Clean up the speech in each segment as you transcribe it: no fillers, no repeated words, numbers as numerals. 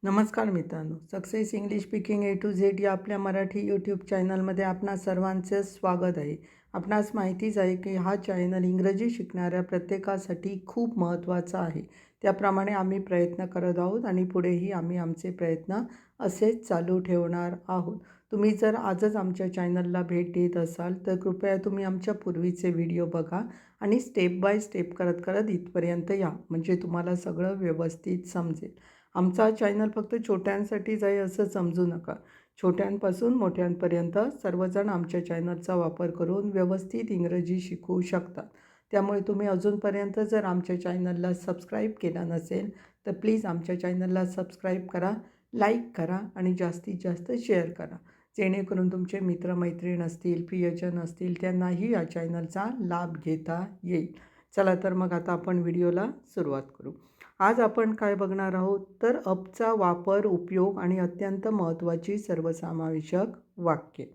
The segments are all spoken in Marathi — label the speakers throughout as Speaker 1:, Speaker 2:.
Speaker 1: नमस्कार मित्रांनो, success English speaking A to Z या आपल्या मराठी यूट्यूब चॅनलमध्ये आपणा सर्वांचे स्वागत आहे. आपणास माहितीच आहे की हा चॅनल इंग्रजी शिकणाऱ्या प्रत्येकासाठी खूप महत्त्वाचा आहे. त्याप्रमाणे आम्ही प्रयत्न करत आहोत आणि पुढेही आम्ही आमचे प्रयत्न असेच चालू ठेवणार आहोत. तुम्ही जर आजच आमच्या चॅनलला भेट देत असाल तर कृपया तुम्ही आमच्या पूर्वीचे व्हिडिओ बघा आणि स्टेप बाय स्टेप करत करत इथपर्यंत या, म्हणजे तुम्हाला सगळं व्यवस्थित समजेल. आमचा चॅनल फक्त छोट्यांसाठीच आहे असं समजू नका. छोट्यांपासून मोठ्यांपर्यंत सर्वजण आमच्या चॅनलचा वापर करून व्यवस्थित इंग्रजी शिकू शकतात. त्यामुळे तुम्ही अजूनपर्यंत जर आमच्या चॅनलला सबस्क्राईब केलं नसेल तर प्लीज आमच्या चॅनलला सबस्क्राईब करा, लाईक करा आणि जास्तीत जास्त शेअर करा, जेणेकरून तुमचे मित्रमैत्रीण असतील, प्रियजन असतील त्यांनाही या चॅनलचा लाभ घेता येईल. चला तर मग आता आपण व्हिडिओला सुरुवात करू. आज आपण काय बघणार आहोत तर अपचा वापर, उपयोग आणि अत्यंत महत्त्वाची सर्वसमावेशक वाक्ये.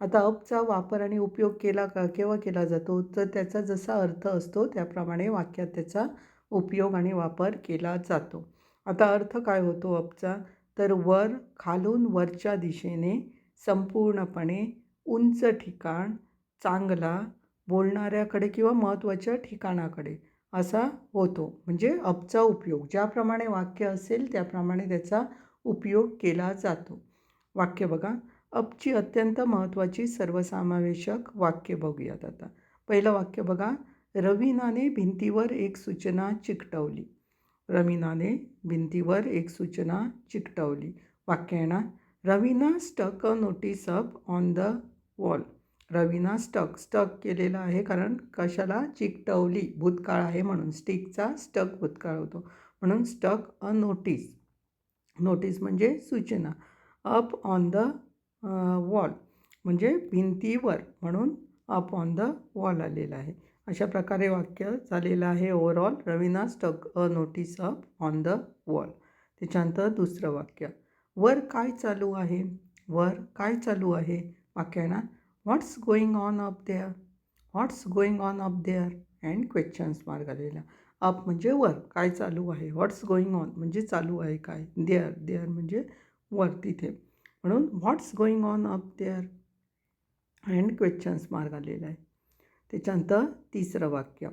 Speaker 1: आता अपचा वापर आणि उपयोग केव्हा केला जातो तर त्याचा जसा अर्थ असतो त्याप्रमाणे वाक्यात त्याचा उपयोग आणि वापर केला जातो. आता अर्थ काय होतो अपचा तर वर, खालून, वरच्या दिशेने, संपूर्णपणे, उंच ठिकाण, चांगला, बोलणाऱ्याकडे किंवा महत्त्वाच्या ठिकाणाकडे असा होतो. म्हणजे अपचा उपयोग ज्याप्रमाणे वाक्य असेल त्याप्रमाणे त्याचा उपयोग केला जातो. वाक्य बघा, अपची अत्यंत महत्त्वाची सर्वसमावेशक वाक्य बघूयात आता. पहिलं वाक्य बघा, रवीनाने भिंतीवर एक सूचना चिकटवली. रवीनाने भिंतीवर एक सूचना चिकटवली. वाक्य आहे ना, Raveena stuck a notice up on the wall. Raveena stuck केलेलं आहे कारण कशाला चिकटवली, भूतकाळ आहे म्हणून. स्टिकचा स्टक भूतकाळ होतो म्हणून स्टक अ नोटीस. नोटीस म्हणजे सूचना. अप ऑन द वॉल म्हणजे भिंतीवर, म्हणून अप ऑन द वॉल आलेलं आहे. अशा प्रकारे वाक्य झालेलं आहे overall. Raveena stuck a notice up on the wall. त्याच्यानंतर दुसरं वाक्य, वर काय चालू आहे. वर काय चालू आहे. वाक्य आहे ना, what's going on up there. What's going on up there and questions mark आलेला. अप म्हणजे वर, काय चालू आहे. व्हॉट्स गोईंग ऑन म्हणजे चालू आहे काय. देअर म्हणजे वर, तिथे, म्हणून what's going on up there and questions mark आलेला आहे. त्याच्यानंतर तिसरं वाक्य,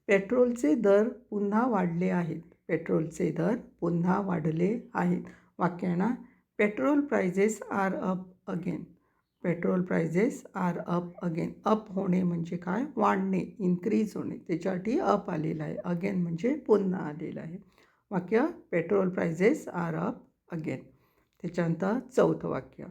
Speaker 1: पेट्रोलचे दर पुन्हा वाढले आहेत. पेट्रोलचे दर पुन्हा वाढले आहेत. वाक्य आहे ना, petrol prices are up again. Petrol prices are up again. Up होणे म्हणजे काय, वाढणे, इन्क्रीज होणे, त्याच्यासाठी अप आलेलं आहे. अगेन म्हणजे पुन्हा आलेलं आहे. वाक्य, petrol prices are up again. त्याच्यानंतर चौथं वाक्य,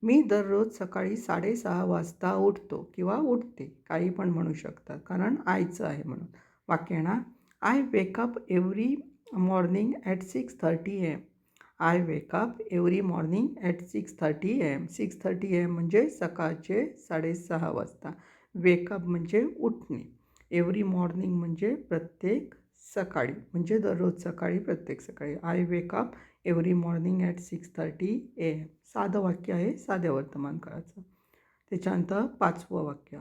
Speaker 1: मी दररोज सकाळी 6:30 वाजता उठतो किंवा उठते, काही पण म्हणू शकतात कारण आयचं आहे म्हणून. वाक्य ना, I wake up every morning at 6:30 AM. I wake up every morning at 6:30 AM. 6:30 AM म्हणजे सकाळचे 6:30 वाजता. वेकअप म्हणजे उठणे. एव्हरी मॉर्निंग म्हणजे प्रत्येक सकाळी, म्हणजे दररोज सकाळी, प्रत्येक सकाळी. I wake up every morning at 6:30 AM. साधं वाक्य आहे, साध्या वर्तमान काळाचं. त्याच्यानंतर पाचवं वाक्य,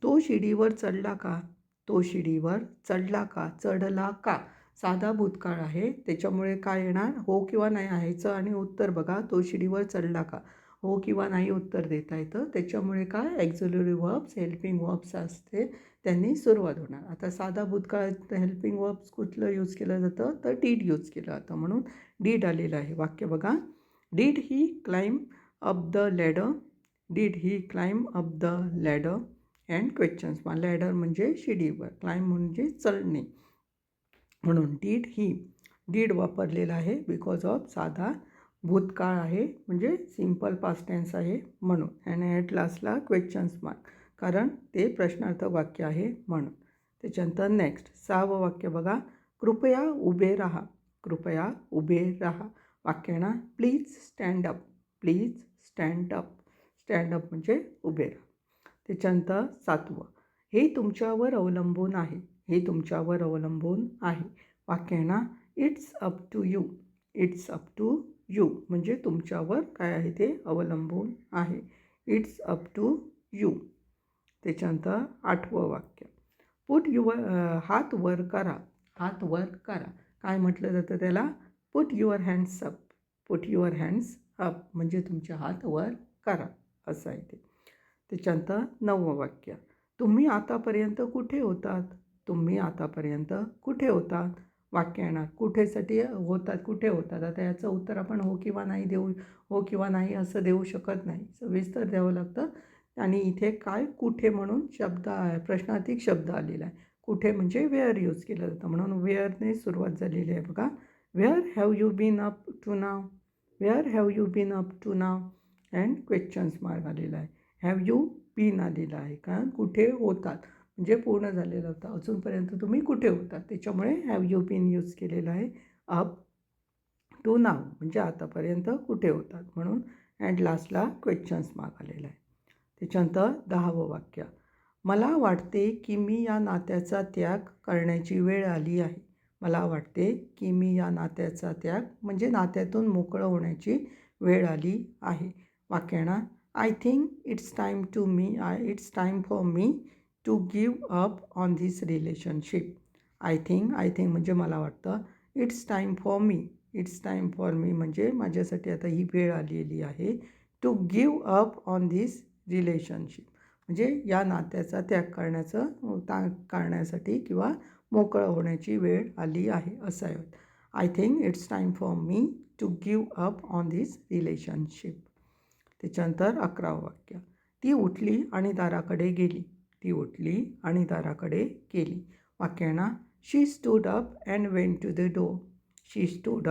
Speaker 1: तो शिडीवर चढला का. तो शिडीवर चढला का. चढला का साधा भूतकाळ आहे, त्याच्यामुळे काय येणार, हो किंवा नाही आहेचं आणि उत्तर बघा, तो शिडीवर चढला का. हो किंवा नाही उत्तर देता येतं, त्याच्यामुळे काय ॲक्झिलरी वर्ब्स, हेल्पिंग वर्ब्स असते, त्यांनी सुरुवात होणार. आता साधा भूतकाळात हेल्पिंग वर्ब्स कुठलं यूज केलं जातं तर डीड यूज केलं जातं, म्हणून डीड आलेलं आहे. वाक्य बघा, did he climb up the ladder. Did he climb up the ladder and questions. Ladder म्हणजे शिडीवर, क्लाइंब म्हणजे चढणे, म्हणून डीड ही. डीड वापरलेला आहे बिकॉज ऑफ साधा भूतकाळ आहे, म्हणजे सिम्पल पास्ट टेन्स आहे म्हणून. आणि ॲट लास्टला क्वेश्चन्स मार्क, कारण ते प्रश्नार्थक वाक्य आहे म्हणून. त्याच्यानंतर नेक्स्ट 6वं वाक्य बघा, कृपया उभे राहा. कृपया उभे राहा. वाक्य आहे ना, please stand up. Please stand up. Stand up म्हणजे उभे राहा. त्याच्यानंतर 7वं, हे तुमच्यावर अवलंबून आहे. हे तुमच्यावर अवलंबून आहे. वाक्य आहे ना, it's up to you. It's up to you म्हणजे तुमच्यावर काय आहे ते अवलंबून आहे. It's up to you. त्याच्यानंतर 8वं वाक्य, पुट युअर, हात वर करा. हात वर करा. काय म्हटलं जातं त्याला, put your hands up. Put your hands up म्हणजे तुमचे हात वर करा असं आहे ते. त्याच्यानंतर 9वं वाक्य, तुम्ही आतापर्यंत कुठे होतात? तुम्ही आतापर्यंत कुठे होतात? वाक्य येणार कुठेसाठी होतात, कुठे होतात. आता याचं उत्तर आपण हो किंवा नाही देऊ, हो किंवा नाही असं देऊ शकत नाही, सविस्तर द्यावं लागतं. आणि इथे काय कुठे म्हणून शब्द आहे, प्रश्नार्थक शब्द आलेला आहे. कुठे म्हणजे वेअर यूज केलं जातं, म्हणून वेअरने सुरुवात झालेली आहे बघा. Where have you been up to now? Where have you been up to now? And questions mark आलेला आहे. हॅव यू बीन आलेला आहे, कारण कुठे होतात म्हणजे पूर्ण झालेलं होतं, अजूनपर्यंत तुम्ही कुठे होतात, त्याच्यामुळे हॅव यू बीन यूज केलेलं आहे. अप टू नाव म्हणजे आतापर्यंत कुठे होतात म्हणून. अँड लास्टला क्वेश्चन्स मार्क आलेला आहे. त्याच्यानंतर 10वं वाक्य, मला वाटते की मी या नात्याचा त्याग करण्याची वेळ आली आहे. मला वाटते की मी या नात्याचा त्याग म्हणजे नात्यातून मोकळं होण्याची वेळ आली आहे. वाक्य येणार I think it's time for me to give up on this relationship. I think म्हणजे मला वाटतं. इट्स टाईम फॉर मी म्हणजे माझ्यासाठी आता ही वेळ आलेली आहे. To give up on this relationship म्हणजे या नात्याचा त्याग करण्यासाठी किंवा मोकळं होण्याची वेळ आली आहे असं आहे. I think it's time for me to give up on this relationship. त्याच्यानंतर 11वं वाक्य, ती उठली आणि दाराकडे गेली. ती उठली आणि दाराकडे गेली. वाक्य ना she stood up and went to the door. She stood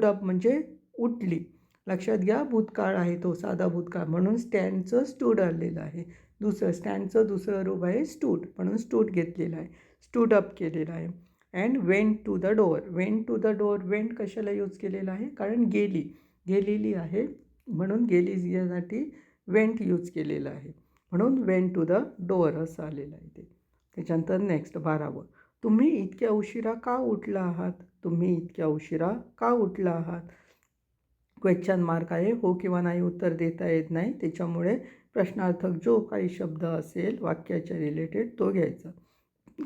Speaker 1: up म्हणजे उठली. लक्षात घ्या भूतकाळ आहे तो, साधा भूतकाळ, म्हणून स्टँडचं स्टूड आलेलं आहे. स्टँडचं दुसरं रूप आहे स्टूड, म्हणून स्टूड घेतलेलं आहे, स्टूड अप केलेलं आहे. And went to the door. Went कशाला यूज केलेलं आहे, कारण गेलेली आहे म्हणून गेलीसाठी वेंट यूज केलेलं आहे, म्हणून वेंट टू द डोअर असं आलेलं आहे ते. त्याच्यानंतर नेक्स्ट 12वं, तुम्ही इतक्या उशिरा का उठला आहात? क्वेश्चन मार्क आहे, हो किंवा नाही उत्तर देता येत नाही, त्याच्यामुळे प्रश्नार्थक जो काही शब्द असेल वाक्याच्या रिलेटेड तो घ्यायचा.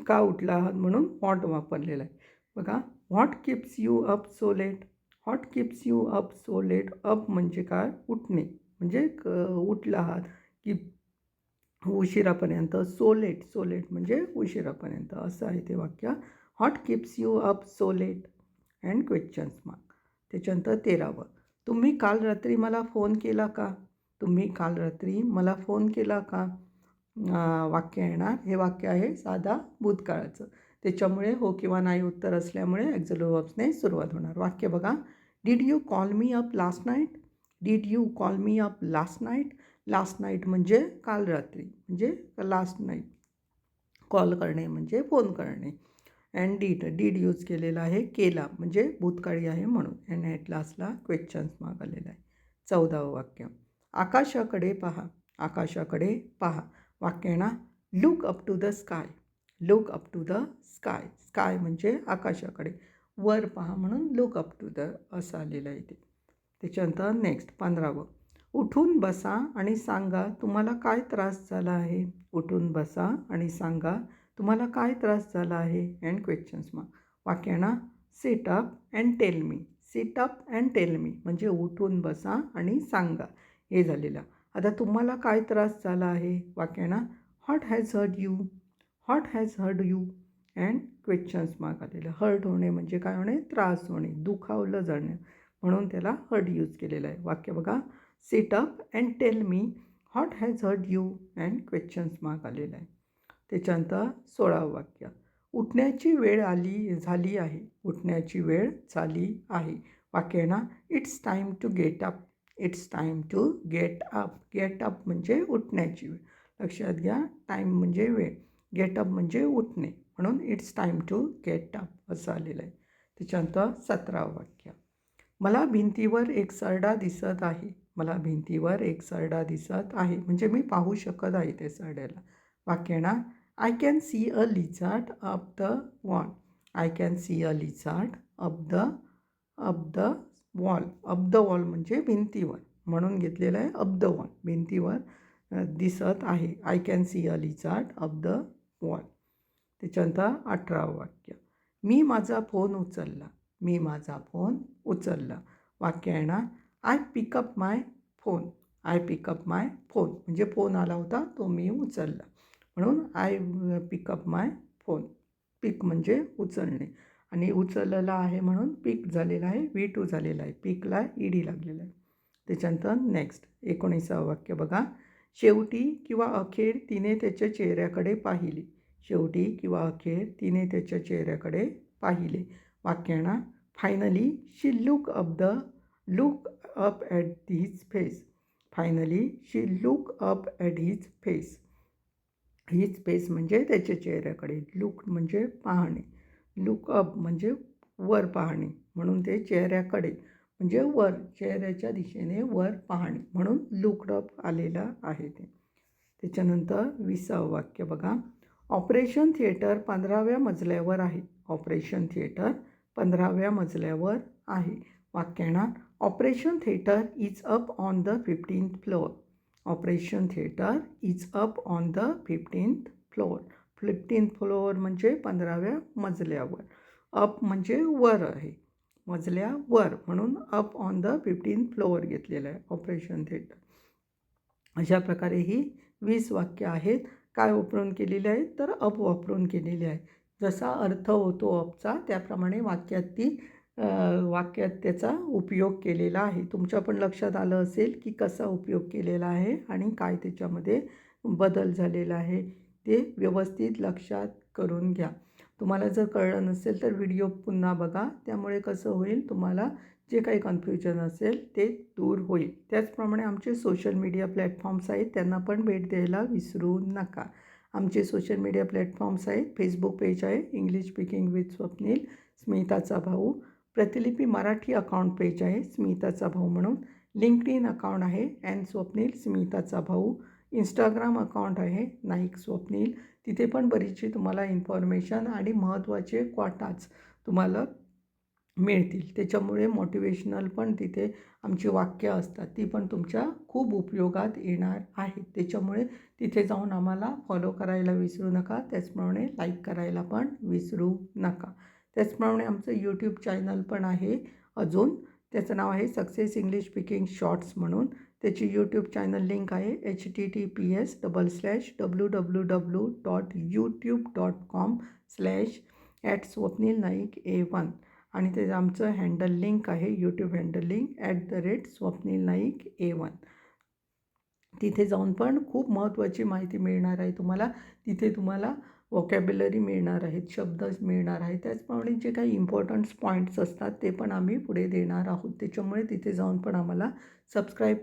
Speaker 1: का उठला आहात म्हणून व्हॉट वापरलेला आहे बघा. What keeps you up so let. Up म्हणजे काय, उठणे म्हणजे उठला आहात की उशिरापर्यंत. सो लेट म्हणजे उशिरापर्यंत असं आहे ते वाक्य. What keeps you up so let and questions mark. त्याच्यानंतर 13वं, तुम्ही काल रात्री मला फोन केला का? वाक्य येणार, हे वाक्य आहे साधा भूतकाळाचं, त्याच्यामुळे हो किंवा नाही उत्तर असल्यामुळे ॲक्झिलरी वर्ब्सने सुरुवात होणार. वाक्य बघा, did you call me up last night. Last night म्हणजे काल रात्री म्हणजे लास्ट नाईट. कॉल करणे म्हणजे फोन करणे. अँड डीड यूज केलेला आहे, केला म्हणजे भूतकाळी आहे म्हणून. अँड ॲट लास्टला क्वेश्चन्स मार्क आलेला आहे. 14वं वाक्य, आकाशाकडे पहा. वाक्य ना look up to the sky. Sky म्हणजे आकाशाकडे, वर पहा म्हणून लुक अप टू द असं आलेलं आहे ते. त्याच्यानंतर नेक्स्ट 15वं, उठून बसा आणि सांगा तुम्हाला काय त्रास झाला आहे. And questions mark. वाक्य ना सिट अप अँड टेल मी म्हणजे उठून बसा आणि सांगा हे झालेलं. आता तुम्हाला काय त्रास झाला आहे. वाक्य ना what has hurt you and questions mark आलेलं. हर्ट होणे म्हणजे काय होणे, त्रास होणे, दुखावलं जाणे, म्हणून त्याला हर्ट यूज केलेलं आहे. वाक्य बघा, sit up and tell me what has hurt you and questions mark आलेलं आहे. त्याच्यानंतर 16वं वाक्य, उठण्याची वेळ झाली आहे. वाक्य ना it's time to get up म्हणजे उठण्याची वेळ. लक्षात घ्या, टाईम म्हणजे वेळ, गेट अप म्हणजे उठणे, म्हणून it's time to get up असं आलेलं आहे. त्याच्यानंतर 17वं वाक्य, मला भिंतीवर एक सरडा दिसत आहे. म्हणजे मी पाहू शकत आहे त्या सरड्याला. वाक्य ना I can see a lizard up the wall. Up the wall म्हणजे भिंतीवर, म्हणून घेतलेलं आहे अप द वॉल, भिंतीवर दिसत आहे. I can see a lizard up the wall. त्याच्यानंतर 18वं वाक्य, मी माझा फोन उचलला. वाक्य येणार I pickup my phone. I pickup my phone म्हणजे फोन आला होता तो मी उचलला, म्हणून आय पिकअप माय फोन. पिक म्हणजे उचलणे आणि उचललेला आहे म्हणून पिक झालेला आहे, V2 झालेला आहे, पिकला ED लागलेला आहे. त्याच्यानंतर नेक्स्ट 19वं वाक्य बघा. शेवटी किंवा अखेर तिने त्याच्या चेहऱ्याकडे पाहिले. शेवटी किंवा अखेर तिने त्याच्या चेहऱ्याकडे पाहिले. वाक्य येणार finally she look up at his face. Finally she look up at his face. His face म्हणजे त्याच्या चेहऱ्याकडे, लुक म्हणजे पाहणे, लुक अप म्हणजे वर पाहणे, म्हणून ते चेहऱ्याकडे म्हणजे वर, चेहऱ्याच्या दिशेने वर पाहणे, म्हणून लुक्ड अप आलेलं आहे ते. त्याच्यानंतर 20वं वाक्य बघा. ऑपरेशन थिएटर 15व्या मजल्यावर आहे. ऑपरेशन थिएटर 15व्या मजल्यावर आहे. वाक्य येणार operation theatre is up on the 15th floor. Operation theatre is up on the 15th floor. 15th floor म्हणजे 15व्या मजल्यावर. अप म्हणजे वर आहे, मजल्यावर, म्हणून up on the 15th floor घेतलेलं आहे ऑपरेशन थिएटर. अशा प्रकारे ही 20 वाक्य आहेत. काय वापरून केलेली आहेत तर अप वापरून केलेली आहे. जसा अर्थ होतो अपचा त्याप्रमाणे वाक्यात त्याचा उपयोग केलेला आहे. तुमच्या पण लक्षात आलं असेल की कसा उपयोग केलेला आहे आणि काय त्याच्यामध्ये बदल झालेला आहे ते व्यवस्थित लक्षात करून घ्या. तुम्हाला जर कळलं नसेल तर व्हिडिओ पुन्हा बघा, त्यामुळे कसं होईल तुम्हाला जे काही कन्फ्युजन असेल ते दूर होईल. त्याचप्रमाणे आमचे सोशल मीडिया प्लॅटफॉर्म्स आहेत, त्यांना पण भेट द्यायला विसरू नका. आमचे सोशल मीडिया प्लॅटफॉर्म्स आहेत. फेसबुक पेज आहे इंग्लिश स्पीकिंग विथ स्वप्नील स्मिताचा भाऊ. प्रतिलिपी मराठी अकाउंट पेज आहे स्मिताचा भाऊ म्हणून. लिंक्डइन अकाउंट आहे स्वप्नील स्मिताचा भाऊ. इंस्टाग्राम अकाउंट आहे नाईक स्वप्नील. तिथे पण बरीचशी तुम्हाला इन्फॉर्मेशन आणि महत्त्वाचे क्वाटाच तुम्हाला मिळतील. त्याच्यामुळे मोटिवेशनल पण तिथे आमची वाक्य असतात, ती पण तुमच्या खूप उपयोगात येणार आहेत. त्याच्यामुळे तिथे जाऊन आम्हाला फॉलो करायला विसरू नका. त्याचप्रमाणे लाईक करायला पण विसरू नका. त्याचप्रमाणे आमचं यूट्यूब चॅनल पण आहे अजून, त्याचं नाव आहे सक्सेस इंग्लिश स्पीकिंग शॉर्ट्स म्हणून. त्याची यूट्यूब चॅनल लिंक आहे https://www.youtube.com/@swapnilnaik1 आणि ते आमचं हँडल लिंक आहे, यूट्यूब हँडल लिंक @swapnilnaik1. तिथे जाऊन पण खूप महत्त्वाची माहिती मिळणार आहे तुम्हाला. तिथे तुम्हाला वोकॅब्युलरी मिळणार आहेत, शब्द मिळणार आहेत. त्याचप्रमाणे जे काही इम्पॉर्टंट्स पॉईंट्स असतात ते पण आम्ही पुढे देणार आहोत. त्याच्यामुळे तिथे जाऊन पण आम्हाला सबस्क्राईब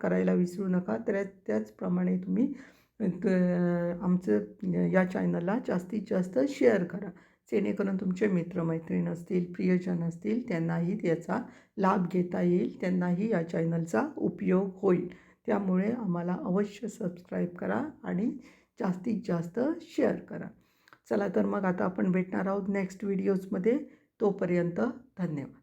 Speaker 1: करायला विसरू नका. त्याचप्रमाणे तुम्ही आमचं या चॅनलला जास्तीत जास्त शेअर करा, जेणेकरून तुमचे मित्रमैत्रीण असतील, प्रियजन असतील, त्यांनाही याचा लाभ घेता येईल, त्यांनाही या चॅनलचा उपयोग होईल. त्यामुळे आम्हाला अवश्य सबस्क्राईब करा आणि जास्तीत जास्त शेअर करा. चला तर मग आता आपण भेटणार आहोत नेक्स्ट व्हिडिओजमध्ये. तोपर्यंत धन्यवाद.